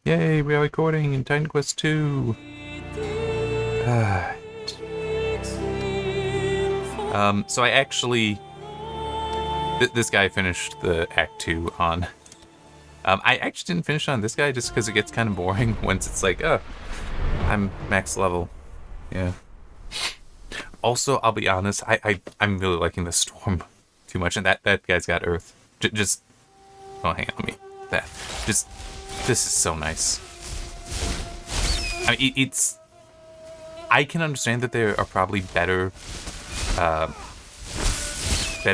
Yay, we are recording in Titan Quest 2. So I actually... this guy finished the Act 2 on... I actually didn't finish on this guy just because it gets kind of boring once it's like, oh, I'm max level. Yeah. Also, I'll be honest, I'm really liking the Storm too much, and that guy's got Earth. Just... Oh, hang on, let me... That. Just... This is so nice. I mean, it's... I can understand that there are probably better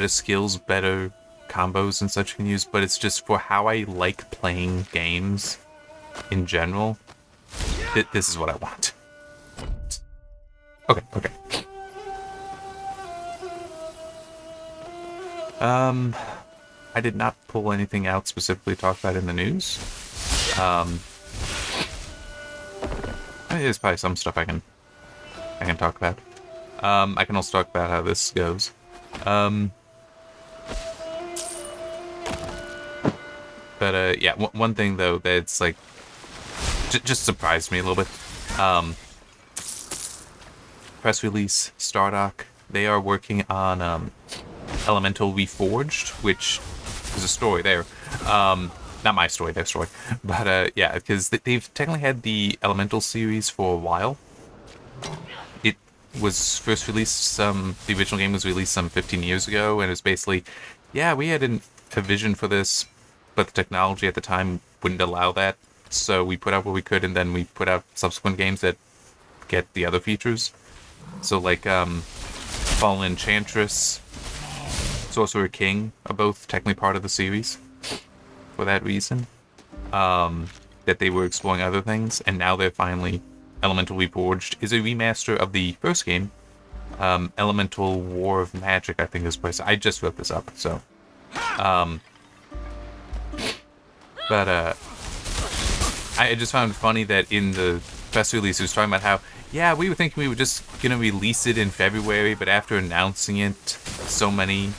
skills, better combos and such you can use, but it's just for how I like playing games in general. This is what I want. Okay. I did not pull anything out specifically to talk about in the news. I mean, there's probably some stuff I can talk about. I can also talk about how this goes. Yeah, one thing though that's like just surprised me a little bit. Press release, Stardock. They are working on Elemental Reforged, which is a story there. Not my story, their story. But yeah, because they've technically had the Elemental series for a while. It was first released the original game was released some 15 years ago, and it was basically, yeah, we had a vision for this, but the technology at the time wouldn't allow that. So we put out what we could, and then we put out subsequent games that get the other features. So like Fallen Enchantress, Sorcerer King are both technically part of the series for that reason. That they were exploring other things, and now they're finally... Elemental Reforged is a remaster of the first game, Elemental War of Magic, I think is place. I just looked this up, so... I just found it funny that in the press release it was talking about how, yeah, we were thinking we were just gonna release it in February, but after announcing it, so many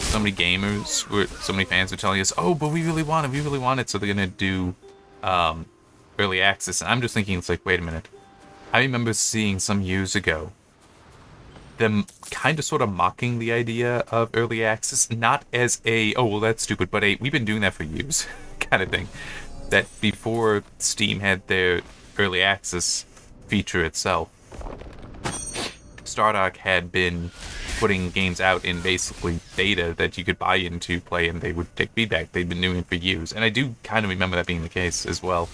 gamers, so many fans were telling us, oh, but we really want it, so they're gonna do early access. And I'm just thinking, it's like, wait a minute. I remember seeing some years ago them kind of sort of mocking the idea of early access, not as a, oh, well, that's stupid, but we've been doing that for years kind of thing. That before Steam had their early access feature itself, Stardock had been putting games out in basically beta that you could buy into, play, and they would take feedback. They'd been doing it for years, and I do kind of remember that being the case as well.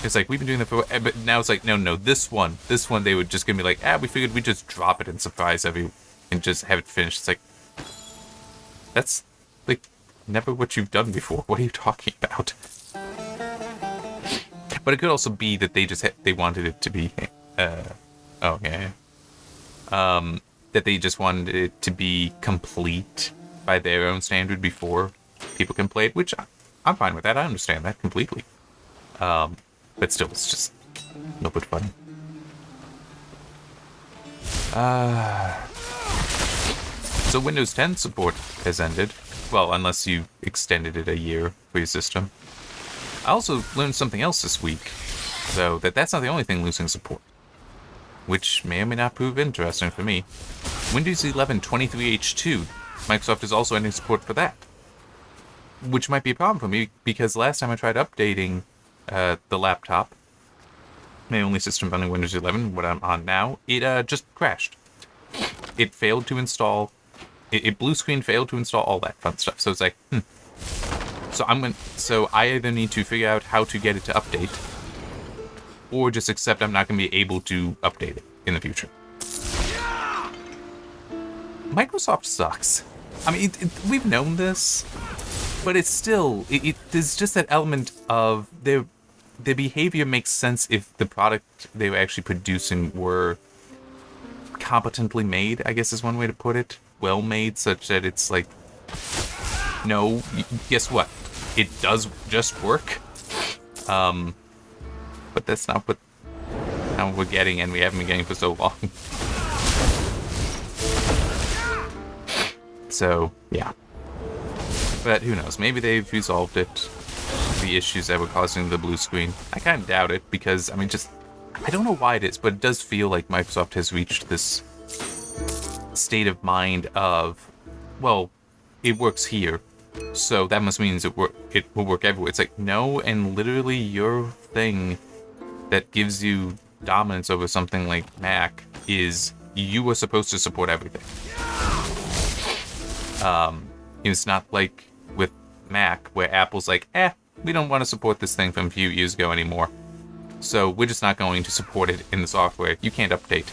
It's like, we've been doing that for, but now it's like, no, this one, they would just give me like, we figured we'd just drop it and surprise everyone and just have it finished. It's like, that's like never what you've done before. What are you talking about? But it could also be that they just they wanted it to be, that they just wanted it to be complete by their own standard before people can play it, which I'm fine with that. I understand that completely. But still, it's just a little bit funny. So Windows 10 support has ended. Well, unless you extended it a year for your system. I also learned something else this week, though, that's not the only thing losing support, which may or may not prove interesting for me. Windows 11 23H2, Microsoft is also ending support for that, which might be a problem for me, because last time I tried updating the laptop, my only system running Windows 11, what I'm on now, it just crashed. It failed to install. It blue screen, failed to install, all that fun stuff. So it's like, So I either need to figure out how to get it to update, or just accept I'm not going to be able to update it in the future. Microsoft sucks. I mean, we've known this, but it's still, there's just that element of their behavior makes sense if the product they were actually producing were competently made, I guess is one way to put it. Well made, such that it's like, no, guess what? It does just work. But that's not what we're getting, and we haven't been getting for so long. So, yeah. But who knows? Maybe they've resolved it. the issues that were causing the blue screen. I kind of doubt it because, I mean, I don't know why it is, but it does feel like Microsoft has reached this state of mind of, well, it works here, so that must mean it will work everywhere. It's like, no, and literally your thing that gives you dominance over something like Mac is you are supposed to support everything. It's not like with Mac where Apple's like, we don't want to support this thing from a few years ago anymore, so we're just not going to support it in the software. You can't update.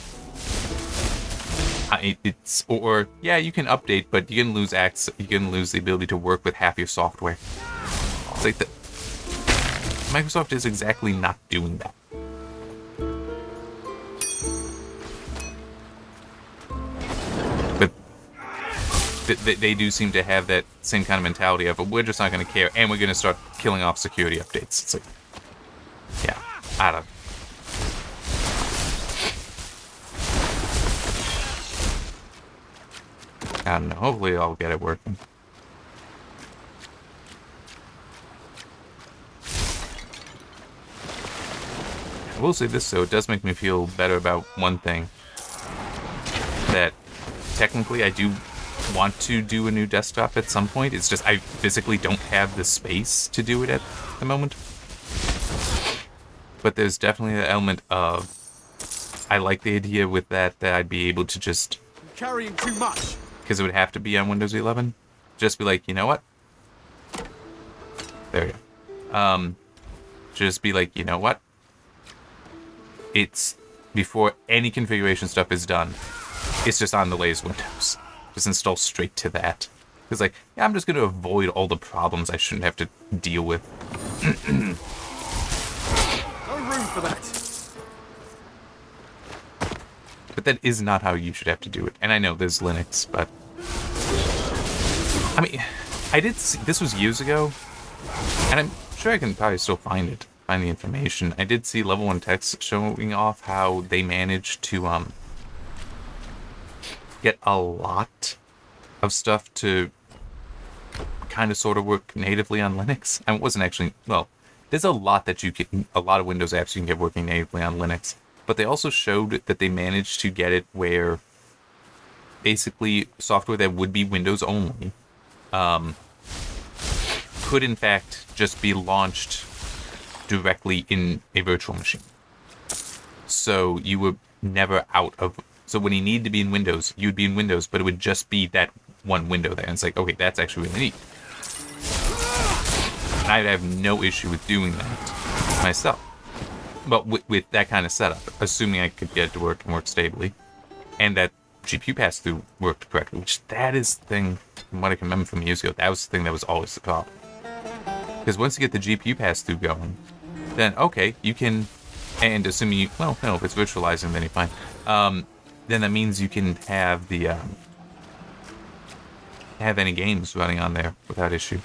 Yeah, you can update, but you can lose access. You can lose the ability to work with half your software. It's like Microsoft is exactly not doing that. But they do seem to have that same kind of mentality of, we're just not going to care, and we're going to start killing off security updates. It's like, yeah, I don't. I don't know. Hopefully I'll get it working. I will say this, though. It does make me feel better about one thing. That technically I do want to do a new desktop at some point. It's just I physically don't have the space to do it at the moment. But there's definitely an element of, I like the idea with that I'd be able to just... carrying too much. Because it would have to be on Windows 11. Just be like, you know what? There you go. Just be like, you know what? It's before any configuration stuff is done. It's just on the latest Windows. Just install straight to that. Because like, yeah, I'm just going to avoid all the problems I shouldn't have to deal with. No room for that. But that is not how you should have to do it. And I know there's Linux, but... I mean, I did see... This was years ago. And I'm sure I can probably still find the information. I did see Level 1 Text showing off how they managed to, get a lot of stuff to kind of sort of work natively on Linux. And it wasn't actually... Well, there's a lot that you can... A lot of Windows apps you can get working natively on Linux. But they also showed that they managed to get it where basically software that would be Windows only could in fact just be launched directly in a virtual machine. So you were never out of... So when you needed to be in Windows, you'd be in Windows, but it would just be that one window there. And it's like, okay, that's actually really neat. And I'd have no issue with doing that myself. But with that kind of setup, assuming I could get it to work and work stably, and that GPU pass-through worked correctly, which that is the thing, from what I can remember from years ago, that was the thing that was always the problem. Because once you get the GPU pass-through going, then, okay, you can, and assuming you, well, no, if it's virtualizing, then you're fine. Then that means you can have the, have any games running on there without issue.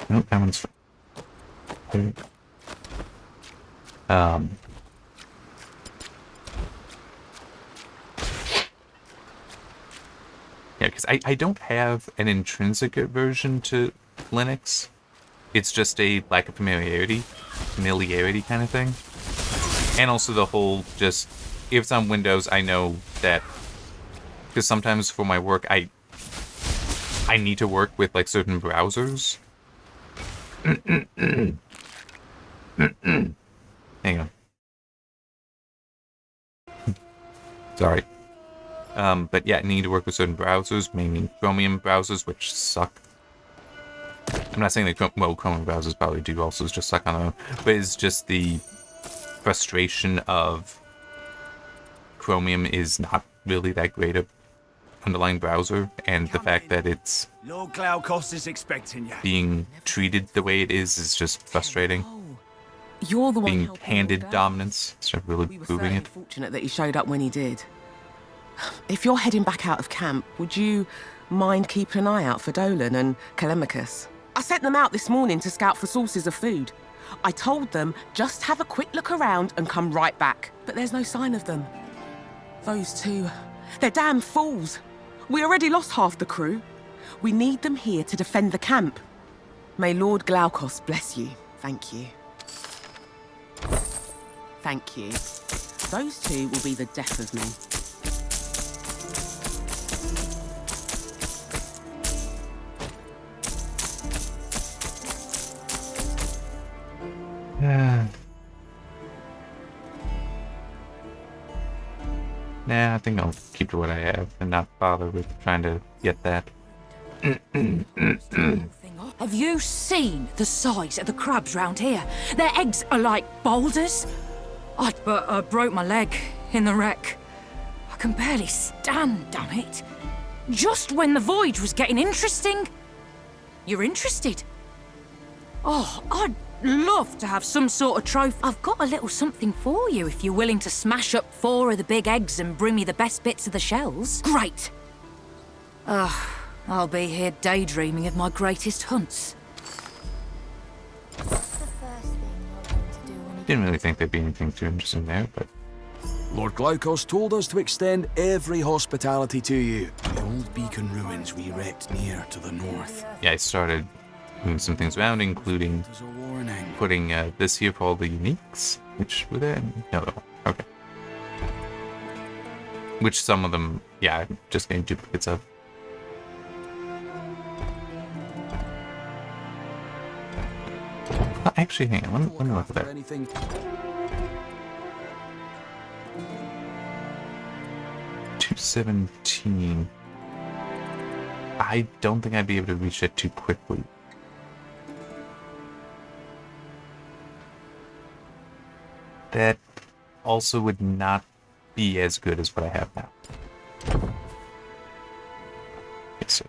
Nope, that one's fine. Yeah, because I don't have an intrinsic aversion to Linux. It's just a lack of familiarity kind of thing. And also the whole just, if it's on Windows, I know that, because sometimes for my work, I need to work with like certain browsers. Hang on. Sorry. But yeah, I need to work with certain browsers, mainly Chromium browsers, which suck. I'm not saying that Chromium browsers probably do also just suck on their own, but it's just the frustration of Chromium is not really that great of underlying browser, and the fact that it's Lord Glaucos is expecting you. being treated the way it is just frustrating. You're the one Being helping handed Lord dominance instead of really We were proving certainly it. fortunate that he showed up when he did. If you're heading back out of camp, would you mind keeping an eye out for Dolan and Telemachus? I sent them out this morning to scout for sources of food. I told them just have a quick look around and come right back. But there's no sign of them. Those two, they're damn fools. We already lost half the crew. We need them here to defend the camp. May Lord Glaukos bless you. Thank you. Thank you. Those two will be the death of me. Nah, I think I'll keep to what I have and not bother with trying to get that. Have you seen the size of the crabs round here? Their eggs are like boulders. I broke my leg in the wreck. I can barely stand, damn it. Just when the voyage was getting interesting. You're interested? Oh, I'd love to have some sort of trophy. I've got a little something for you if you're willing to smash up 4 of the big eggs and bring me the best bits of the shells. Great. I'll be here daydreaming of my greatest hunts. Didn't really think there'd be anything too interesting there, but... Lord Glaukos told us to extend every hospitality to you. The old beacon ruins we wrecked near to the north. Yeah, I started moving some things around, including There's a warning. putting this here for all the uniques, which were there? No, okay. Which some of them, yeah, I'm just getting duplicates of. Actually, hang on, let me look at that. Anything. 217. I don't think I'd be able to reach that too quickly. That also would not be as good as what I have now. Okay, so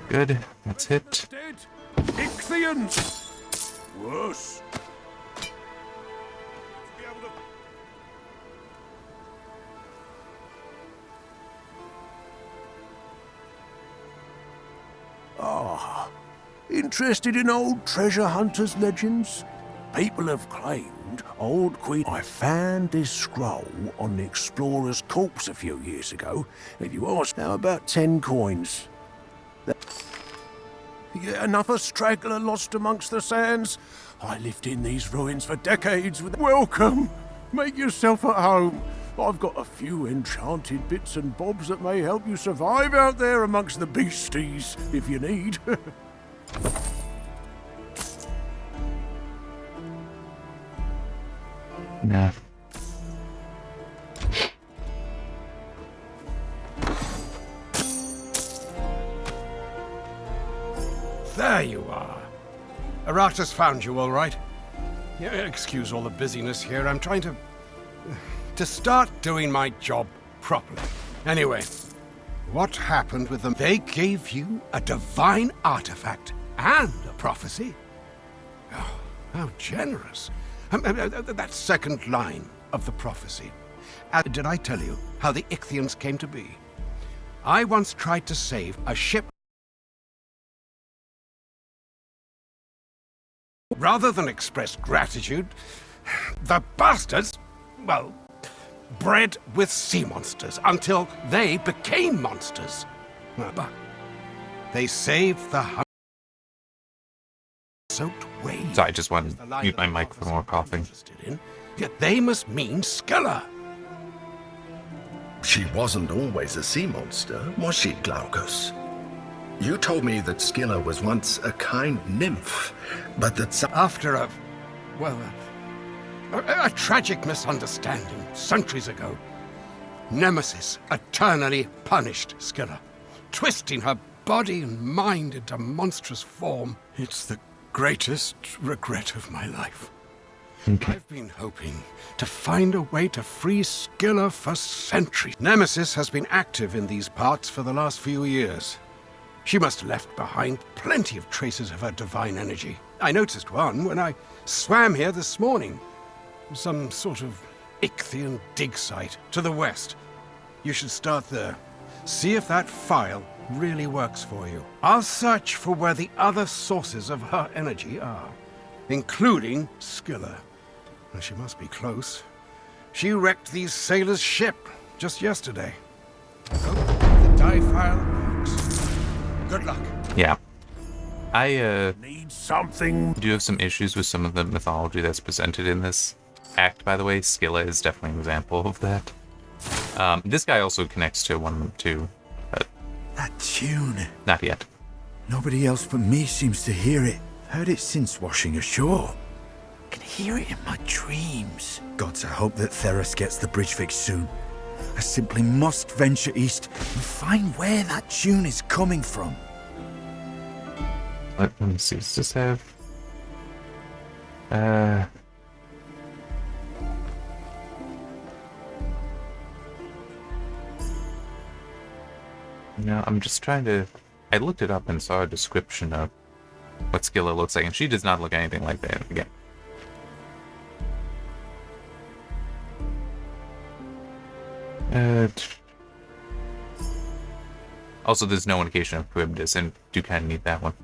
good, that's it. Dead. Ichthyans! Worse. Interested in old treasure hunters' legends? People have claimed old Queen... I found this scroll on the explorer's corpse a few years ago. If you ask now, about 10 coins. Yeah, another straggler lost amongst the sands. I lived in these ruins for decades with... Welcome! Make yourself at home. I've got a few enchanted bits and bobs that may help you survive out there amongst the beasties, if you need. Nah. There you are. Aratus found you, all right? Yeah, excuse all the busyness here. I'm trying to start doing my job properly. Anyway, what happened with them? They gave you a divine artifact and a prophecy? Oh, how generous. That second line of the prophecy. Did I tell you how the Ichthyans came to be? I once tried to save a ship. Rather than express gratitude, the bastards, well, bred with sea monsters until they became monsters. But they saved the soaked waves. So I just want to mute my mic for more coughing. Yet they must mean Scylla. She wasn't always a sea monster, was she, Glaukos? You told me that Scylla was once a kind nymph, but that After a tragic misunderstanding centuries ago, Nemesis eternally punished Scylla, twisting her body and mind into monstrous form. It's the greatest regret of my life. I've been hoping to find a way to free Scylla for centuries. Nemesis has been active in these parts for the last few years. She must have left behind plenty of traces of her divine energy. I noticed one when I swam here this morning. Some sort of Ichthian dig site to the west. You should start there. See if that file really works for you. I'll search for where the other sources of her energy are. including Scylla. Well, she must be close. She wrecked these sailors' ship just yesterday. Oh, the die file works. Good luck. Yeah. I Need something. do have some issues with some of the mythology that's presented in this act, by the way. Scylla is definitely an example of that. This guy also connects to one of them too, but That tune. not yet. Nobody else but me seems to hear it. Heard it since washing ashore. Can hear it in my dreams. Gods, I hope that Theros gets the bridge fixed soon. I simply must venture east and find where that tune is coming from. Let me see. Does this have? No, I'm just trying to. I looked it up and saw a description of what Scylla looks like, and she does not look anything like that again. Also, there's no indication of Charybdis, and do kind of need that one.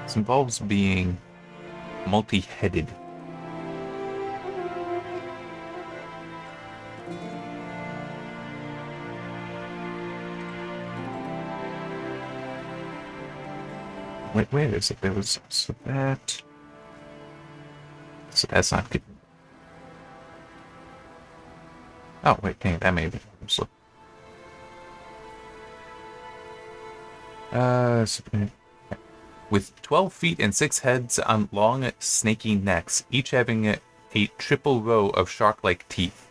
This involves being multi-headed. Wait, where is it? There was so that. So that's not good. Oh wait, dang, that may be. With 12 feet and 6 heads on long, snaky necks, each having a triple row of shark-like teeth.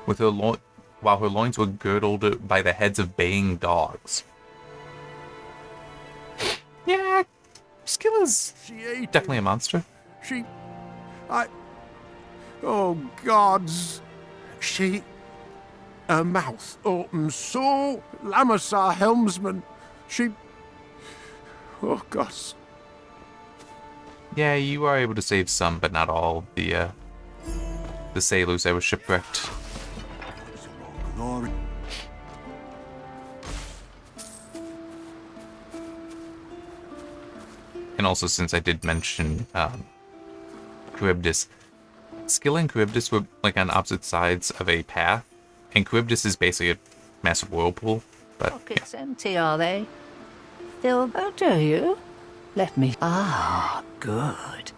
With her while her loins were girdled by the heads of baying dogs. Yeah, Scylla's definitely a monster. Oh, gods. Her mouth open so. Lamassar helmsman. Oh, gods. Yeah, you are able to save some, but not all of the sailors that were shipwrecked. And also, since I did mention Charybdis, Scylla and Charybdis were like on opposite sides of a path, and Charybdis is basically a massive whirlpool. But Pockets empty, are they? Filled? Oh, do you? Let me. Ah, good.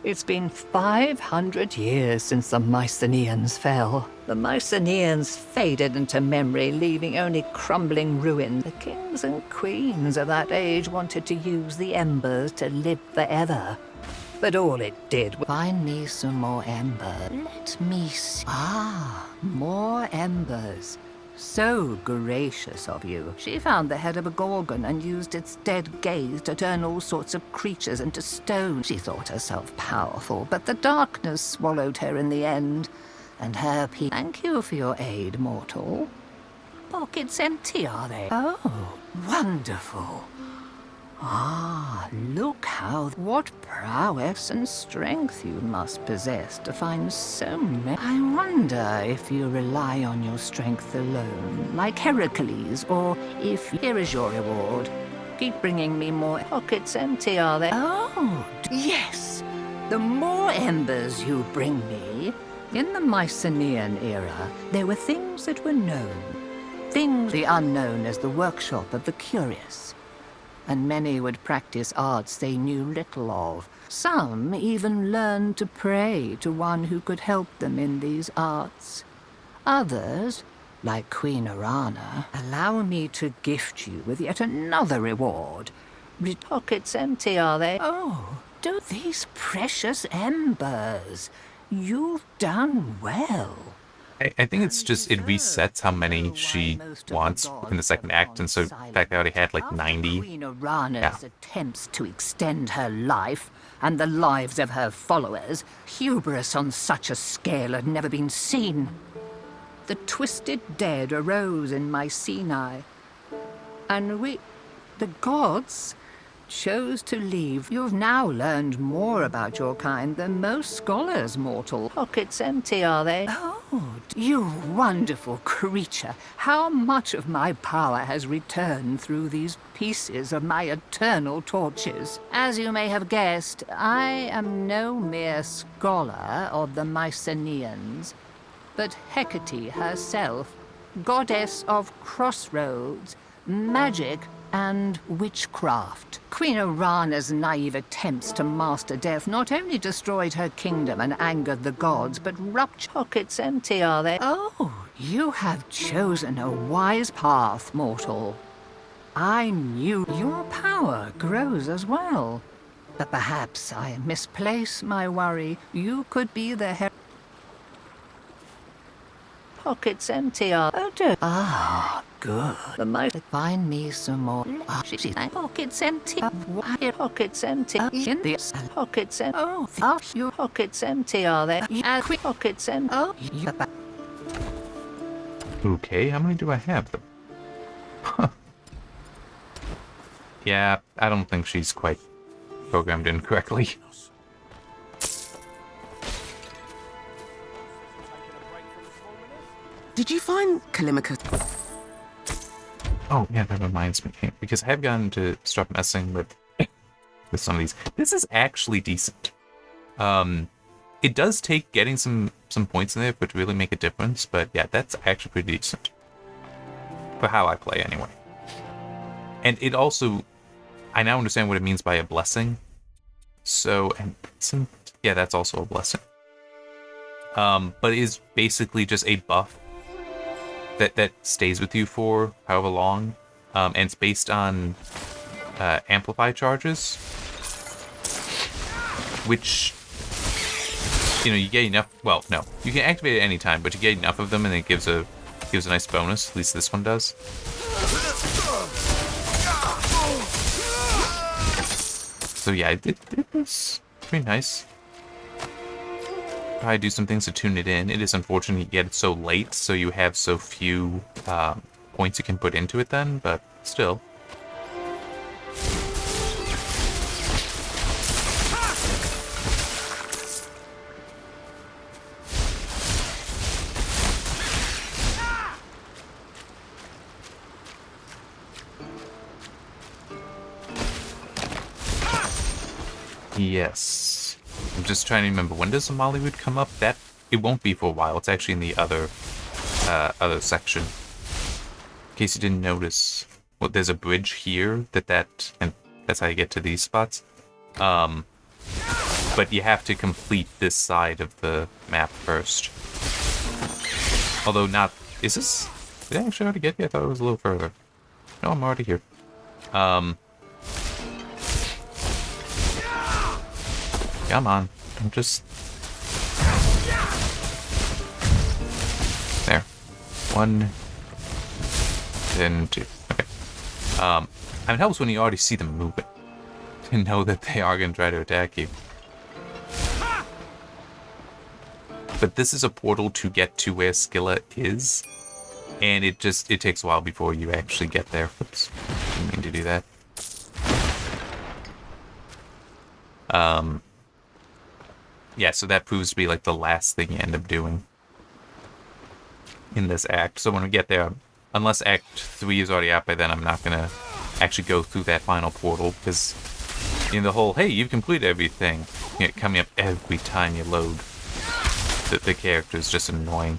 It's been 500 years since the Mycenaeans fell. The Mycenaeans faded into memory, leaving only crumbling ruins. The kings and queens of that age wanted to use the embers to live forever. But all it did was find me some more embers. Let me see. Ah, more embers. So gracious of you. She found the head of a gorgon and used its dead gaze to turn all sorts of creatures into stone. She thought herself powerful, but the darkness swallowed her in the end. And her people. Thank you for your aid, mortal. Pockets empty, are they? Oh, wonderful. Ah, look what prowess and strength you must possess to find so many. I wonder if you rely on your strength alone, like Heracles, or if here is your reward. Keep bringing me more. Pockets empty, are they? Oh, yes. The more embers you bring me. In the Mycenaean era, there were things that were known. Things the unknown as the workshop of the curious. And many would practice arts they knew little of. Some even learned to pray to one who could help them in these arts. Others, like Queen Arana, allow me to gift you with yet another reward. Pockets empty, are they? Oh, do these precious embers. You've done well. I think it's just it resets how many she wants in the second act, and so in fact I already had like 90. Queen Arana's attempts to extend her life and the lives of her followers, hubris on such a scale had never been seen. The twisted dead arose in Mycenae, and the gods, chose to leave. You've now learned more about your kind than most scholars, mortal. Pockets empty, are they? Oh, you wonderful creature. How much of my power has returned through these pieces of my eternal torches? As you may have guessed, I am no mere scholar of the Mycenaeans, but Hecate herself, goddess of crossroads, magic, and witchcraft. Queen Arana's naive attempts to master death not only destroyed her kingdom and angered the gods, but ruptured. Pockets empty, are they? Oh, you have chosen a wise path, mortal. I knew your power grows as well. But perhaps I misplace my worry. You could be the Pockets empty, are oh dear. Ah, good. The might find me some more. Pockets empty. Pockets empty. In this pockets empty. Oh, your pockets empty, are they? Pockets empty. Oh, Okay, how many do I have them? Huh. Yeah, I don't think she's quite programmed in correctly. Did you find Callimachus? Oh, yeah, that reminds me. Because I have gotten to start messing with some of these. This is actually decent. It does take getting some points in there for it to really make a difference, but yeah, that's actually pretty decent. For how I play, anyway. And it also... I now understand what it means by a blessing. So, and yeah, that's also a blessing. But it is basically just a buff that stays with you for however long, and it's based on amplify charges, which, you know, you get enough. Well, no, you can activate it at any time, but you get enough of them, and it gives a nice bonus. At least this one does. So yeah, it was pretty nice. Probably do some things to tune it in. It is unfortunate you get it so late, so you have so few points you can put into it then, but still. Yes. I'm just trying to remember, when does the Mollywood come up? That it won't be for a while. It's actually in the other section. In case you didn't notice, well, there's a bridge here and that's how you get to these spots. But you have to complete this side of the map first. Although not, is this? Did I actually already get here? I thought it was a little further. No, I'm already here. Come on, I'm just... There. 1, then 2. Okay. And it helps when you already see them moving, to know that they are going to try to attack you. But this is a portal to get to where Scylla is, and it takes a while before you actually get there. Oops, didn't mean to do that. Yeah, so that proves to be like the last thing you end up doing in this act. So when we get there, unless Act 3 is already out by then, I'm not going to actually go through that final portal, because the whole, hey, you've completed everything, coming up every time you load the character is just annoying.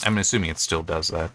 I'm assuming it still does that.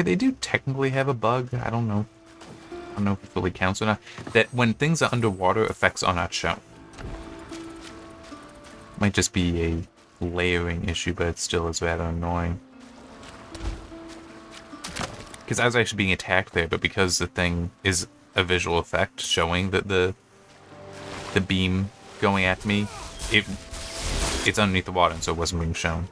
Okay, they do technically have a bug. I don't know. I don't know if it fully counts or not. That when things are underwater, effects are not shown. Might just be a layering issue, but it still is rather annoying. Because I was actually being attacked there, but because the thing is a visual effect showing that the beam going at me, it's underneath the water, and so it wasn't being shown.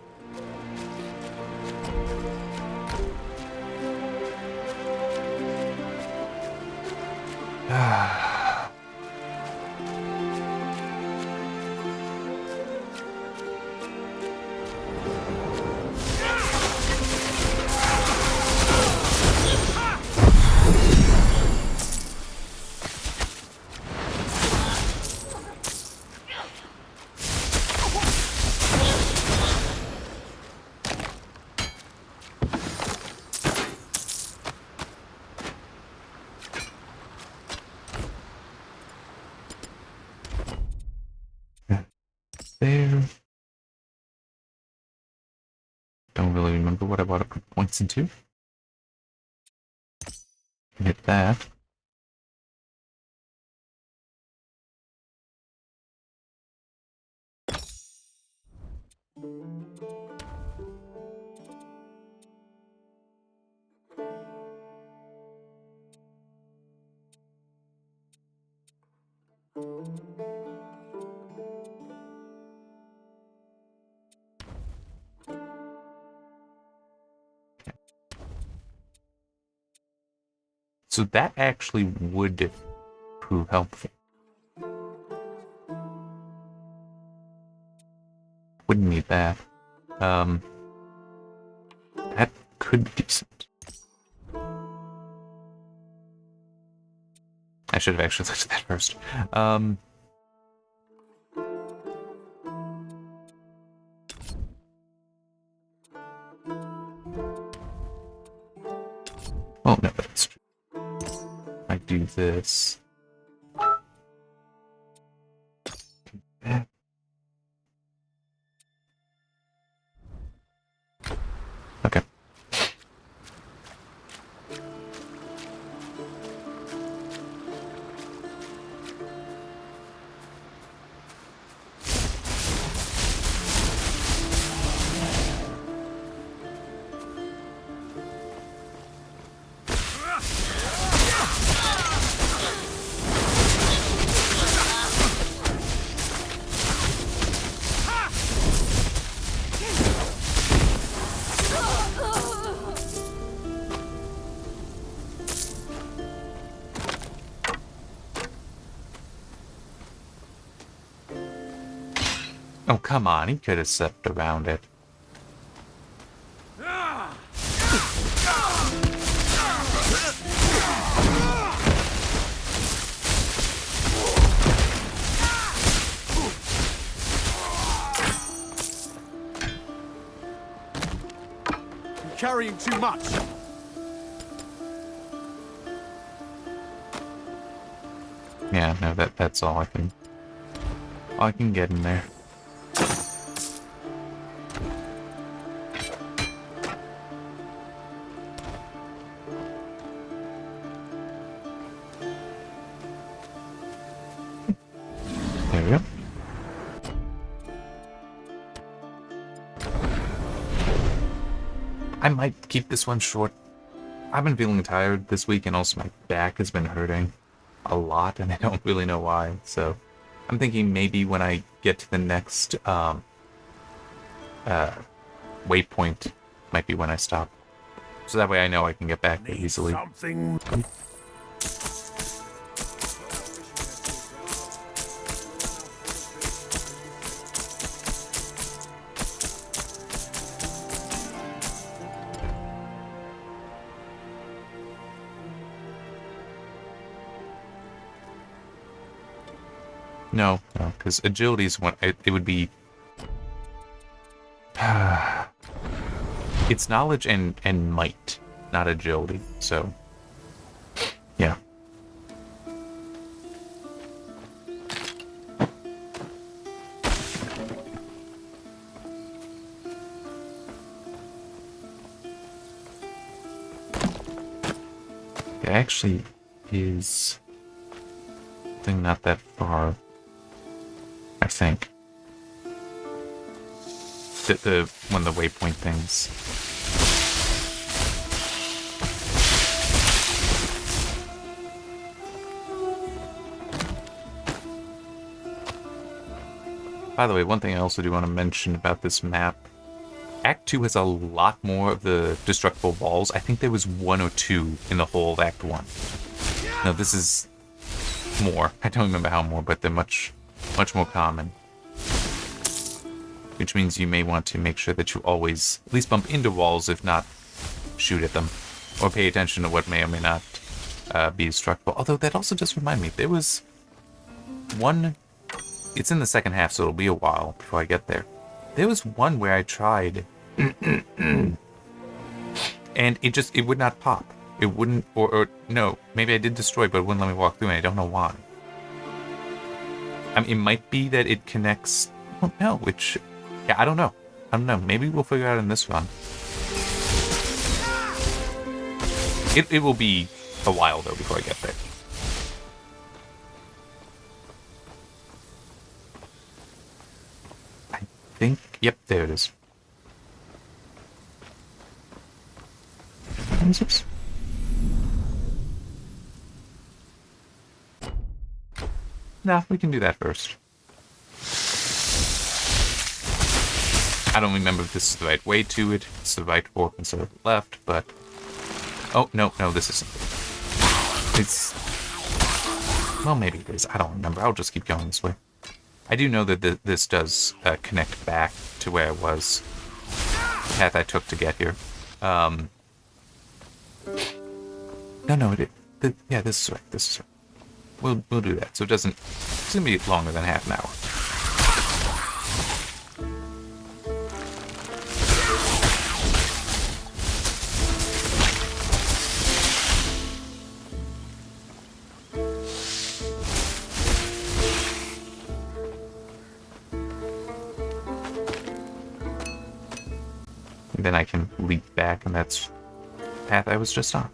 There. Don't really remember what I bought up points into. Hit that. So that actually would prove helpful. Wouldn't need that. That could be decent. I should have actually looked at that first. Oh no, that's true. I do this. Okay. Oh, come on. He could have stepped around it. You're carrying too much. Yeah, no, that's all I can get in there. There we go. I might keep this one short. I've been feeling tired this week, and also my back has been hurting a lot, and I don't really know why. So I'm thinking maybe when I get to the next waypoint might be when I stop. So that way I know I can get back there easily. Something. No, because agility is one. It would be. It's knowledge and might, not agility. So, yeah. There actually is something not that far, I think. One of the waypoint things. By the way, one thing I also do want to mention about this map, Act 2 has a lot more of the destructible walls. I think there was 1 or 2 in the whole of Act 1. No, this is more. I don't remember how more, but they're much more common. Which means you may want to make sure that you always at least bump into walls, if not shoot at them. Or pay attention to what may or may not be destructible. Although that also just reminded me, there was one... It's in the second half, so it'll be a while before I get there. There was one where I tried, and it would not pop. It wouldn't, or no, maybe I did destroy, but it wouldn't let me walk through, and I don't know why. I mean, it might be that it connects, well, no, which, yeah, I don't know. Maybe we'll figure it out in this run. It will be a while, though, before I get there. Yep, there it is. Oops. Nah, we can do that first. I don't remember if this is the right way to it. It's the right fork instead of the left, but... Oh, no, this isn't. It's... Well, maybe it is. I don't remember. I'll just keep going this way. I do know that this does connect back to where it was. The path I took to get here. No, yeah, this is right. This is right. We'll do that. So it doesn't... It's going to be longer than half an hour. Then I can leap back, and that's the path I was just on.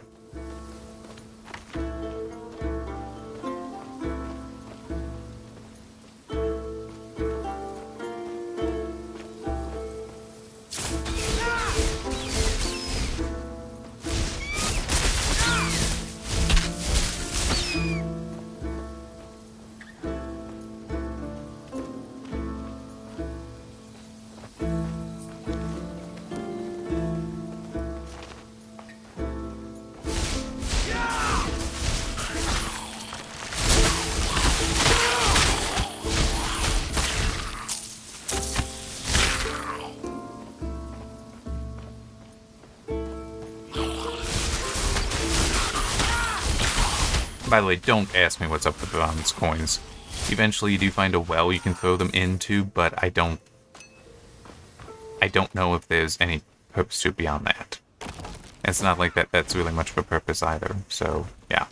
By the way, don't ask me what's up with the bronze coins. Eventually you do find a well you can throw them into, but I don't know if there's any purpose to it beyond that. It's not like that's really much of a purpose either, so yeah.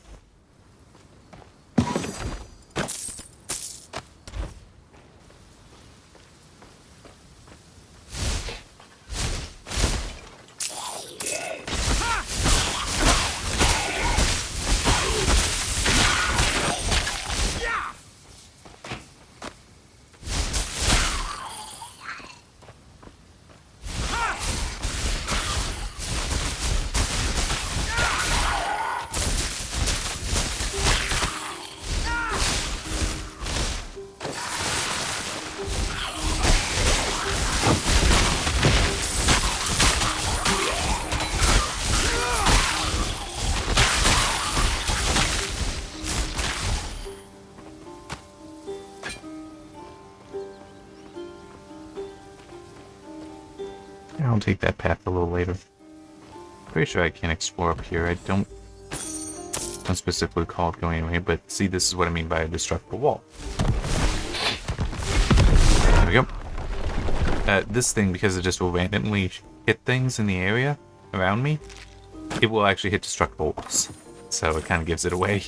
I'll take that path a little later. Pretty sure I can explore up here. I don't specifically recall it going anywhere, but see, this is what I mean by a destructible wall. There we go. This thing, because it just will randomly hit things in the area around me, it will actually hit destructible walls. So it kind of gives it away.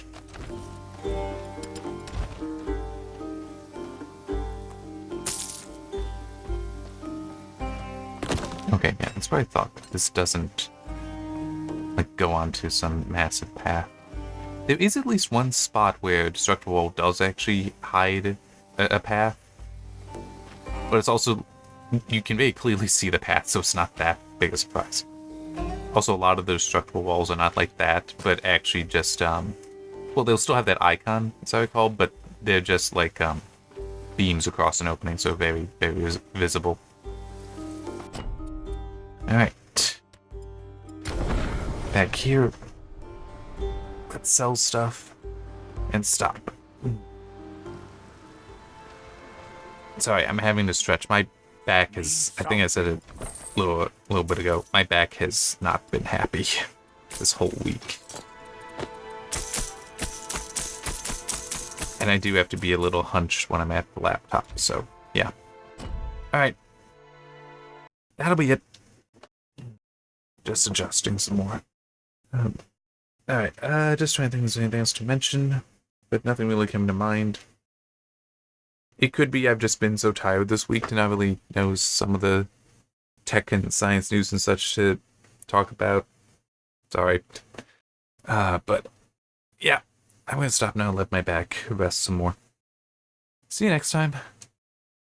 Okay, yeah, that's what I thought. This doesn't, like, go onto some massive path. There is at least one spot where Destructible Wall does actually hide a path. But it's also, you can very clearly see the path, so it's not that big a surprise. Also, a lot of the Destructible Walls are not like that, but actually just, well, they'll still have that icon, as I recall, but they're just like beams across an opening, so very, very visible. Alright. Back here. Let's sell stuff and stop. Sorry, I'm having to stretch. My back is, I think I said it a little bit ago, my back has not been happy this whole week. And I do have to be a little hunched when I'm at the laptop, so yeah. Alright. That'll be it. Just adjusting some more. Alright, just trying to think if there's anything else to mention, but nothing really came to mind. It could be I've just been so tired this week to not really know some of the tech and science news and such to talk about. Sorry. But yeah, I'm gonna stop now and let my back rest some more. See you next time.